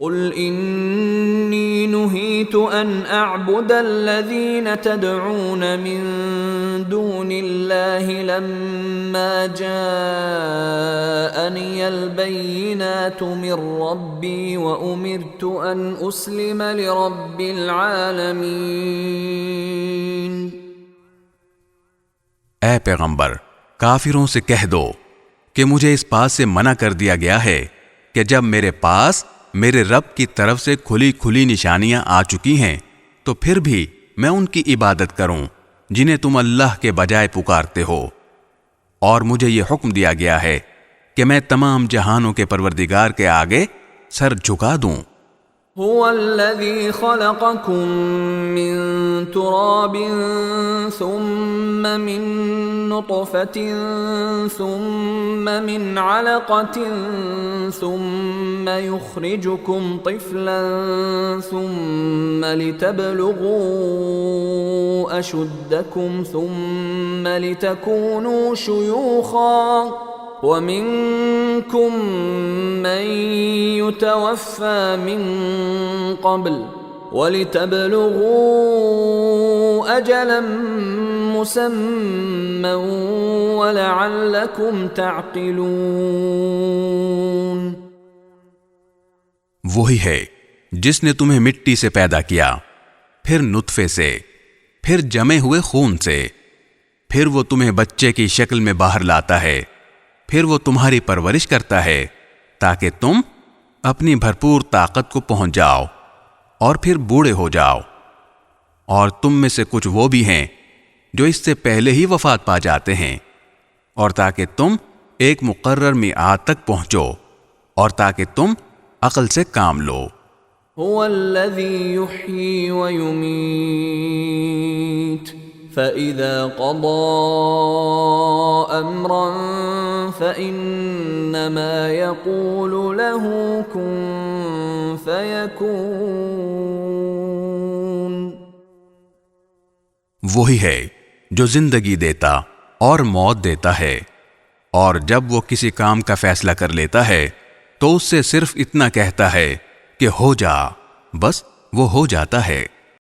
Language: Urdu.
قل انی نہیت ان اعبد الذین تدعون من دون اللہ لما جاءنی البینات من ربی وامرت ان اسلم لرب العالمین۔ اے پیغمبر، کافروں سے کہہ دو کہ مجھے اس بات سے منع کر دیا گیا ہے کہ جب میرے پاس میرے رب کی طرف سے کھلی کھلی نشانیاں آ چکی ہیں تو پھر بھی میں ان کی عبادت کروں جنہیں تم اللہ کے بجائے پکارتے ہو، اور مجھے یہ حکم دیا گیا ہے کہ میں تمام جہانوں کے پروردگار کے آگے سر جھکا دوں۔ هو الذي خلقكم من تراب ثم من نطفة ثم من علقة ثم يخرجكم طفلا ثم لتبلغوا أشدكم ثم لتكونوا شيوخا وَمِنكُم مَّن يُتَوَفَّى مِن قَبْلُ وَلِتَبْلُغُوا أَجَلًا مُّسَمًّى وَلَعَلَّكُمْ تَعْقِلُونَ۔ وہی ہے جس نے تمہیں مٹی سے پیدا کیا، پھر نطفے سے، پھر جمے ہوئے خون سے، پھر وہ تمہیں بچے کی شکل میں باہر لاتا ہے، پھر وہ تمہاری پرورش کرتا ہے تاکہ تم اپنی بھرپور طاقت کو پہنچ جاؤ اور پھر بوڑھے ہو جاؤ، اور تم میں سے کچھ وہ بھی ہیں جو اس سے پہلے ہی وفات پا جاتے ہیں، اور تاکہ تم ایک مقرر میعاد تک پہنچو اور تاکہ تم عقل سے کام لو۔ هو الذی یحیی ویمیت فَإِذَا قَضَى أَمْرًا فَإِنَّمَا يَقُولُ لَهُ كُن فَيَكُونُ۔ وہی ہے جو زندگی دیتا اور موت دیتا ہے، اور جب وہ کسی کام کا فیصلہ کر لیتا ہے تو اس سے صرف اتنا کہتا ہے کہ ہو جا، بس وہ ہو جاتا ہے۔